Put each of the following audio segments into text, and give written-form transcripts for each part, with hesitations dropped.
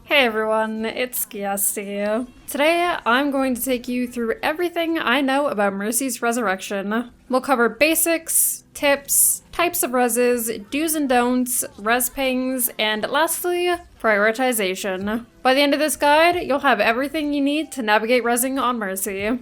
Hey everyone, it's Skiesti. Today I'm going to take you through everything I know about Mercy's resurrection. We'll cover basics, tips, types of reses, do's and don'ts, res pings, and lastly, prioritization. By the end of this guide, you'll have everything you need to navigate resing on Mercy.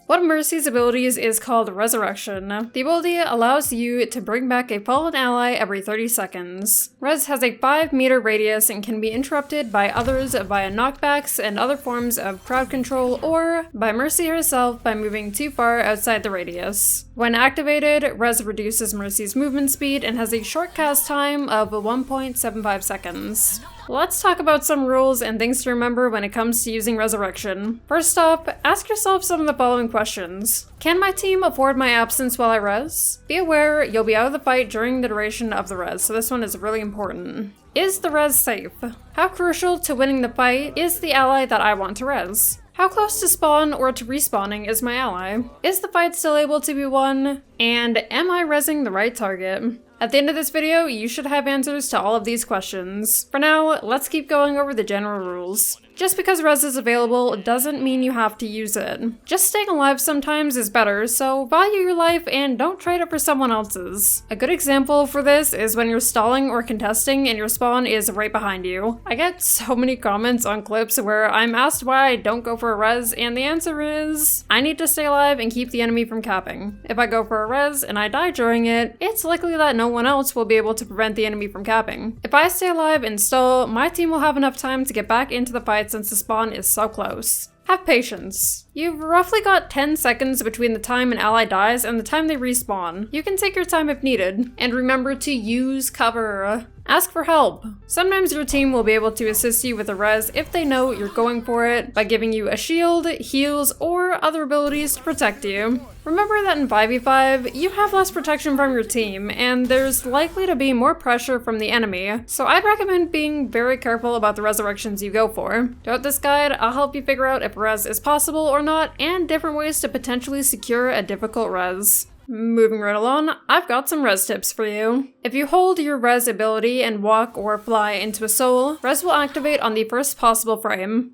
One of Mercy's abilities is called Resurrection. The ability allows you to bring back a fallen ally every 30 seconds. Rez has a 5-meter radius and can be interrupted by others via knockbacks and other forms of crowd control, or by Mercy herself by moving too far outside the radius. When activated, Rez reduces Mercy's movement speed and has a short cast time of 1.75 seconds. Let's talk about some rules and things to remember when it comes to using Resurrection. First off, ask yourself some of the following questions. Can my team afford my absence while I res? Be aware you'll be out of the fight during the duration of the res, so this one is really important. Is the res safe? How crucial to winning the fight is the ally that I want to res? How close to spawn or to respawning is my ally? Is the fight still able to be won? And am I resing the right target? At the end of this video, you should have answers to all of these questions. For now, let's keep going over the general rules. Just because res is available doesn't mean you have to use it. Just staying alive sometimes is better, so value your life and don't trade it for someone else's. A good example for this is when you're stalling or contesting and your spawn is right behind you. I get so many comments on clips where I'm asked why I don't go for a res, and the answer is, I need to stay alive and keep the enemy from capping. If I go for a res and I die during it, it's likely that no one else will be able to prevent the enemy from capping. If I stay alive and stall, my team will have enough time to get back into the fight since the spawn is so close. Have patience. You've roughly got 10 seconds between the time an ally dies and the time they respawn. You can take your time if needed, and remember to use cover. Ask for help. Sometimes your team will be able to assist you with a res if they know you're going for it by giving you a shield, heals, or other abilities to protect you. Remember that in 5v5, you have less protection from your team, and there's likely to be more pressure from the enemy, so I'd recommend being very careful about the resurrections you go for. Throughout this guide, I'll help you figure out if res is possible or not, and different ways to potentially secure a difficult res. Moving right along, I've got some res tips for you. If you hold your res ability and walk or fly into a soul, res will activate on the first possible frame.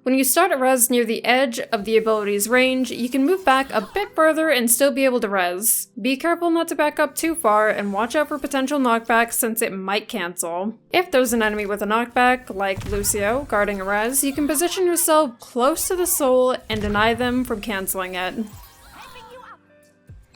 When you start a res near the edge of the ability's range, you can move back a bit further and still be able to res. Be careful not to back up too far and watch out for potential knockbacks since it might cancel. If there's an enemy with a knockback, like Lucio guarding a res, you can position yourself close to the soul and deny them from canceling it.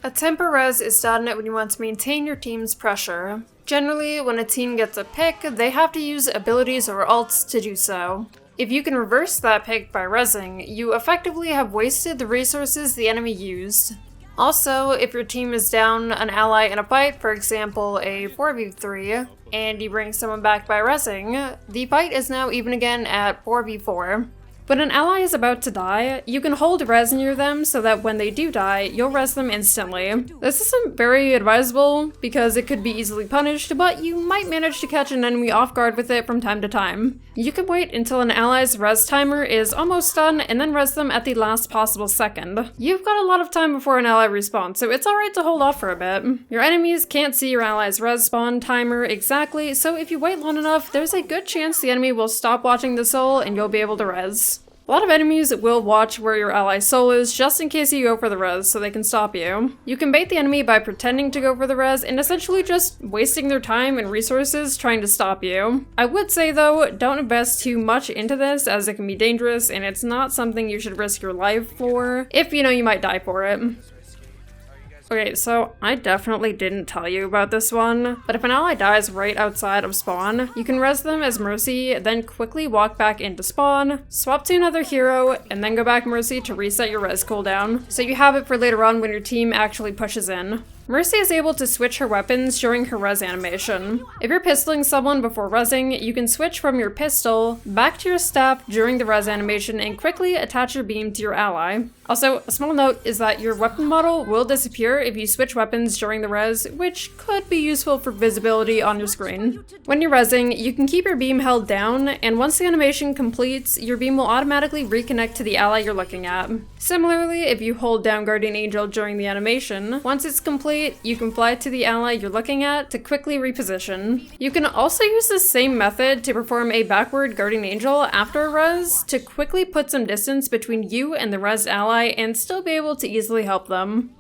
A temper res is done when you want to maintain your team's pressure. Generally, when a team gets a pick, they have to use abilities or ults to do so. If you can reverse that pick by resing, you effectively have wasted the resources the enemy used. Also, if your team is down an ally in a fight, for example a 4v3, and you bring someone back by resing, the fight is now even again at 4v4. When an ally is about to die, you can hold res near them so that when they do die, you'll res them instantly. This isn't very advisable because it could be easily punished, but you might manage to catch an enemy off guard with it from time to time. You can wait until an ally's res timer is almost done and then res them at the last possible second. You've got a lot of time before an ally respawns, so it's alright to hold off for a bit. Your enemies can't see your ally's res spawn timer exactly, so if you wait long enough, there's a good chance the enemy will stop watching the soul and you'll be able to res. A lot of enemies will watch where your ally's soul is just in case you go for the res so they can stop you. You can bait the enemy by pretending to go for the res and essentially just wasting their time and resources trying to stop you. I would say though, don't invest too much into this as it can be dangerous and it's not something you should risk your life for if you know you might die for it. Okay, so I definitely didn't tell you about this one, but if an ally dies right outside of spawn, you can res them as Mercy, then quickly walk back into spawn, swap to another hero, and then go back Mercy to reset your res cooldown, so you have it for later on when your team actually pushes in. Mercy is able to switch her weapons during her Rez animation. If you're pistoling someone before rezzing, you can switch from your pistol back to your staff during the Rez animation and quickly attach your beam to your ally. Also, a small note is that your weapon model will disappear if you switch weapons during the Rez, which could be useful for visibility on your screen. When you're rezzing, you can keep your beam held down, and once the animation completes, your beam will automatically reconnect to the ally you're looking at. Similarly, if you hold down Guardian Angel during the animation, once it's complete, you can fly to the ally you're looking at to quickly reposition. You can also use the same method to perform a backward Guardian Angel after a Rez to quickly put some distance between you and the Rez ally and still be able to easily help them.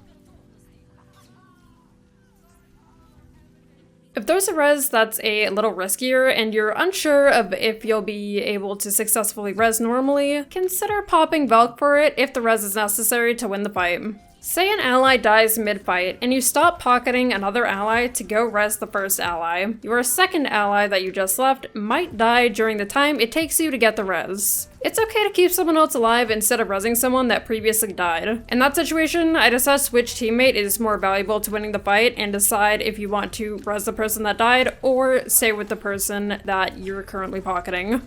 If there's a Rez that's a little riskier and you're unsure of if you'll be able to successfully Rez normally, consider popping Valk for it if the Rez is necessary to win the fight. Say an ally dies mid-fight, and you stop pocketing another ally to go Rez the first ally. Your second ally that you just left might die during the time it takes you to get the Rez. It's okay to keep someone else alive instead of rezzing someone that previously died. In that situation, I'd assess which teammate is more valuable to winning the fight and decide if you want to Rez the person that died or stay with the person that you're currently pocketing.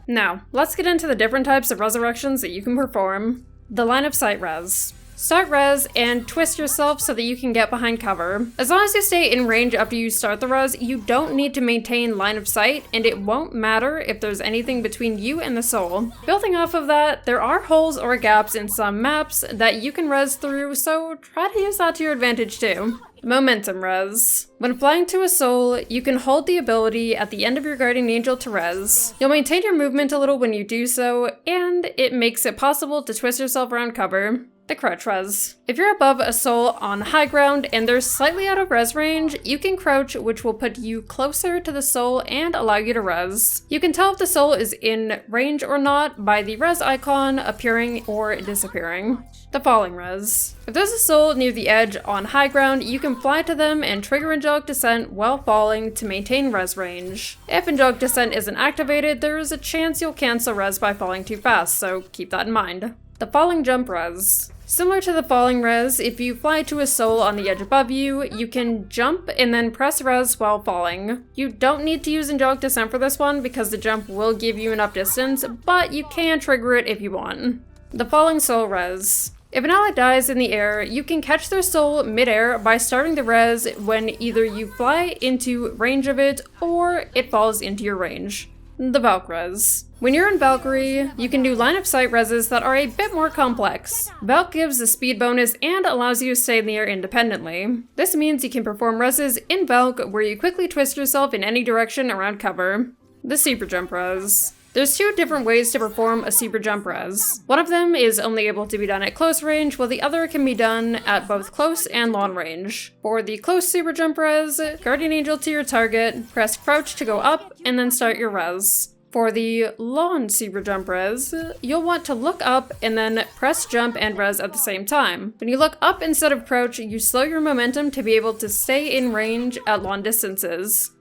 Now, let's get into the different types of resurrections that you can perform. The line of Sight Rez. Start Rez and twist yourself so that you can get behind cover. As long as you stay in range after you start the Rez, you don't need to maintain line of sight, and it won't matter if there's anything between you and the soul. Building off of that, there are holes or gaps in some maps that you can Rez through, so try to use that to your advantage too. Momentum Rez. When flying to a soul, you can hold the ability at the end of your Guardian Angel to Rez. You'll maintain your movement a little when you do so, and it makes it possible to twist yourself around cover. The Crouch Rez. If you're above a soul on high ground and they're slightly out of Rez range, you can crouch, which will put you closer to the soul and allow you to Rez. You can tell if the soul is in range or not by the Rez icon appearing or disappearing. The Falling Rez. If there's a soul near the edge on high ground, you can fly to them and trigger Angelic Descent while falling to maintain Rez range. If Angelic Descent isn't activated, there is a chance you'll cancel Rez by falling too fast, so keep that in mind. The Falling Jump Rez. Similar to the Falling Rez, if you fly to a soul on the edge above you, you can jump and then press Rez while falling. You don't need to use Angelic Descent for this one because the jump will give you enough distance, but you can trigger it if you want. The Falling Soul Rez. If an ally dies in the air, you can catch their soul mid-air by starting the Rez when either you fly into range of it or it falls into your range. The Valk Rez. When you're in Valkyrie, you can do line of sight Rezes that are a bit more complex. Valk gives a speed bonus and allows you to stay in the air independently. This means you can perform Rezes in Valk where you quickly twist yourself in any direction around cover. The Superjump Rez. There's two different ways to perform a Superjump Rez. One of them is only able to be done at close range, while the other can be done at both close and long range. For the close Superjump Rez, Guardian Angel to your target, press crouch to go up, and then start your Rez. For the long Superjump Rez, you'll want to look up and then press jump and Rez at the same time. When you look up instead of crouch, you slow your momentum to be able to stay in range at long distances.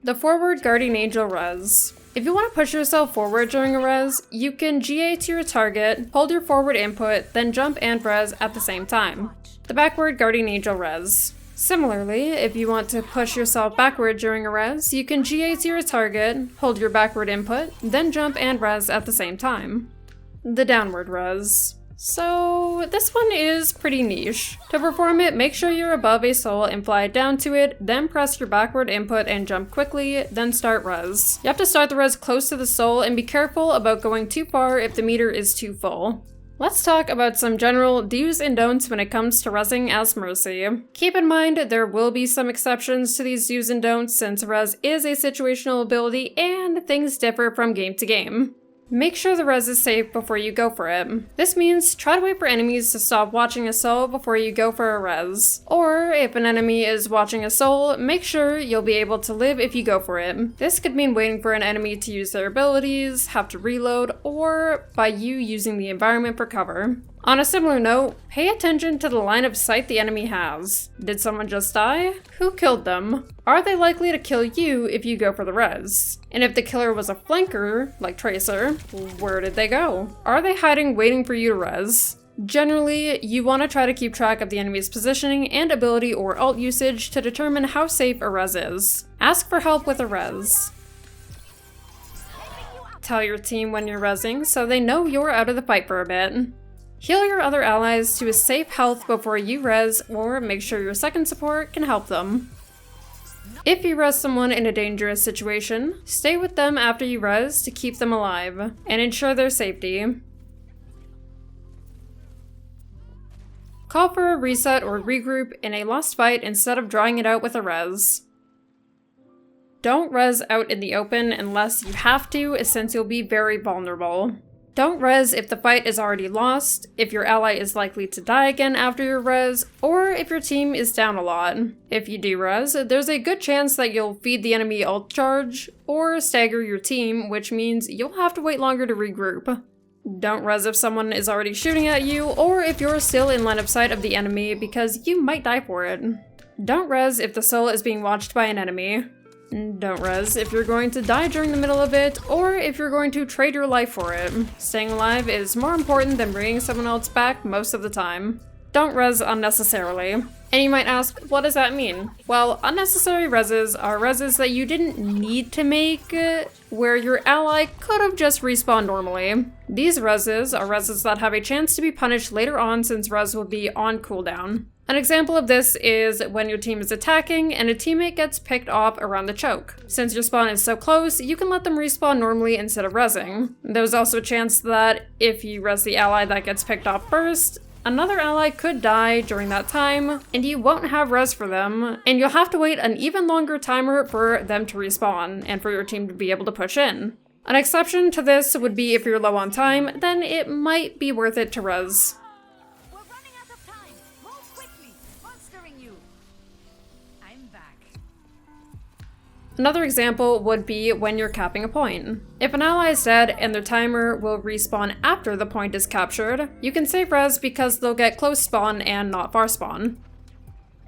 The forward Guardian Angel Rez. If you want to push yourself forward during a Rez, you can GA to your target, hold your forward input, then jump and Rez at the same time. The backward Guardian Angel Rez. Similarly, if you want to push yourself backward during a Rez, you can GA to your target, hold your backward input, then jump and Rez at the same time. The downward Rez. So this one is pretty niche. To perform it, make sure you're above a soul and fly down to it, then press your backward input and jump quickly, then start Rez. You have to start the Rez close to the soul and be careful about going too far if the meter is too full. Let's talk about some general do's and don'ts when it comes to Rezzing as Mercy. Keep in mind there will be some exceptions to these do's and don'ts since Rez is a situational ability and things differ from game to game. Make sure the Rez is safe before you go for it. This means try to wait for enemies to stop watching a soul before you go for a Rez. Or if an enemy is watching a soul, make sure you'll be able to live if you go for it. This could mean waiting for an enemy to use their abilities, have to reload, or by you using the environment for cover. On a similar note, pay attention to the line of sight the enemy has. Did someone just die? Who killed them? Are they likely to kill you if you go for the Rez? And if the killer was a flanker, like Tracer, where did they go? Are they hiding waiting for you to Rez? Generally, you want to try to keep track of the enemy's positioning and ability or ult usage to determine how safe a Rez is. Ask for help with a Rez. Tell your team when you're rezzing so they know you're out of the fight for a bit. Heal your other allies to a safe health before you Rez, or make sure your second support can help them. If you Rez someone in a dangerous situation, stay with them after you Rez to keep them alive, and ensure their safety. Call for a reset or regroup in a lost fight instead of drawing it out with a Rez. Don't Rez out in the open unless you have to, since you'll be very vulnerable. Don't Rez if the fight is already lost, if your ally is likely to die again after your Rez, or if your team is down a lot. If you do Rez, there's a good chance that you'll feed the enemy ult charge, or stagger your team, which means you'll have to wait longer to regroup. Don't Rez if someone is already shooting at you, or if you're still in line of sight of the enemy because you might die for it. Don't Rez if the soul is being watched by an enemy. Don't Rez if you're going to die during the middle of it, or if you're going to trade your life for it. Staying alive is more important than bringing someone else back most of the time. Don't Rez unnecessarily. And you might ask, what does that mean? Well, unnecessary Rezes are Rezes that you didn't need to make, where your ally could have just respawned normally. These Rezes are Rezes that have a chance to be punished later on since Rez will be on cooldown. An example of this is when your team is attacking and a teammate gets picked off around the choke. Since your spawn is so close, you can let them respawn normally instead of rezzing. There's also a chance that if you Rez the ally that gets picked off first, another ally could die during that time, and you won't have Rez for them, and you'll have to wait an even longer timer for them to respawn, and for your team to be able to push in. An exception to this would be if you're low on time, then it might be worth it to Rez. Another example would be when you're capping a point. If an ally is dead and their timer will respawn after the point is captured, you can save Rez because they'll get close spawn and not far spawn.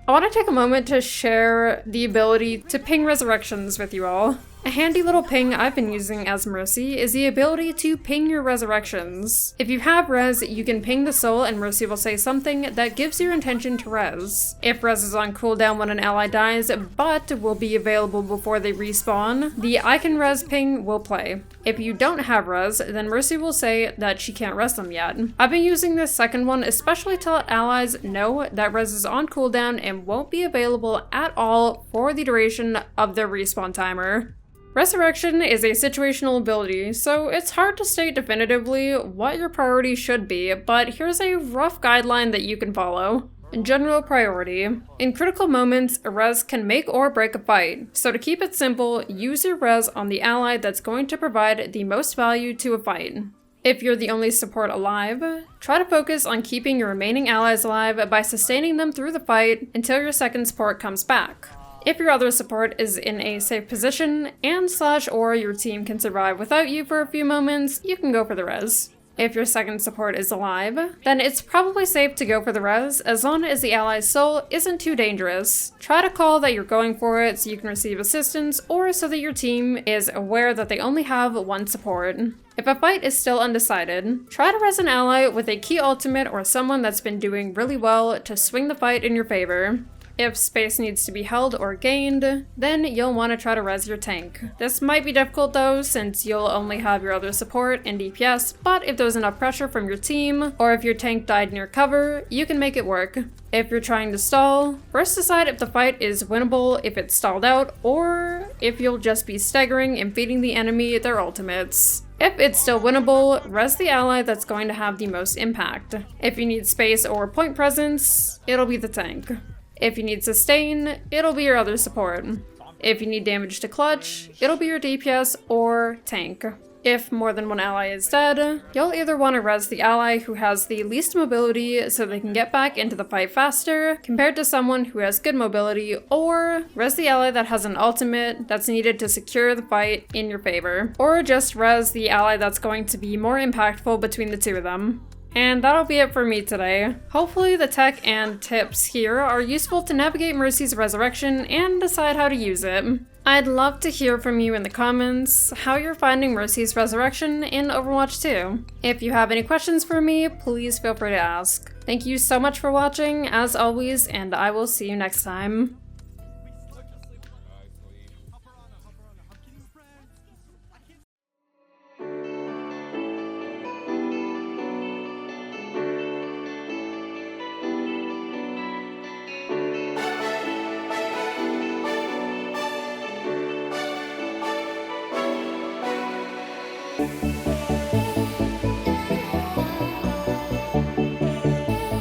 I want to take a moment to share the ability to ping resurrections with you all. A handy little ping I've been using as Mercy is the ability to ping your resurrections. If you have Rez, you can ping the soul and Mercy will say something that gives your intention to Rez. If Rez is on cooldown when an ally dies, but will be available before they respawn, the Eichen Rez ping will play. If you don't have Rez, then Mercy will say that she can't Rez them yet. I've been using this second one especially to let allies know that Rez is on cooldown and won't be available at all for the duration of their respawn timer. Resurrection is a situational ability, so it's hard to state definitively what your priority should be, but here's a rough guideline that you can follow. General priority. In critical moments, a Rez can make or break a fight, so to keep it simple, use your Rez on the ally that's going to provide the most value to a fight. If you're the only support alive, try to focus on keeping your remaining allies alive by sustaining them through the fight until your second support comes back. If your other support is in a safe position and/or your team can survive without you for a few moments, you can go for the Rez. If your second support is alive, then it's probably safe to go for the Rez as long as the ally's soul isn't too dangerous. Try to call that you're going for it so you can receive assistance or so that your team is aware that they only have one support. If a fight is still undecided, try to Rez an ally with a key ultimate or someone that's been doing really well to swing the fight in your favor. If space needs to be held or gained, then you'll want to try to Rez your tank. This might be difficult though, since you'll only have your other support and DPS, but if there's enough pressure from your team, or if your tank died near cover, you can make it work. If you're trying to stall, first decide if the fight is winnable if it's stalled out, or if you'll just be staggering and feeding the enemy their ultimates. If it's still winnable, Rez the ally that's going to have the most impact. If you need space or point presence, it'll be the tank. If you need sustain, it'll be your other support. If you need damage to clutch, it'll be your DPS or tank. If more than one ally is dead, you'll either want to Rez the ally who has the least mobility so they can get back into the fight faster compared to someone who has good mobility, or Rez the ally that has an ultimate that's needed to secure the fight in your favor. Or just Rez the ally that's going to be more impactful between the two of them. And that'll be it for me today. Hopefully the tech and tips here are useful to navigate Mercy's resurrection and decide how to use it. I'd love to hear from you in the comments how you're finding Mercy's resurrection in Overwatch 2. If you have any questions for me, please feel free to ask. Thank you so much for watching, as always, and I will see you next time.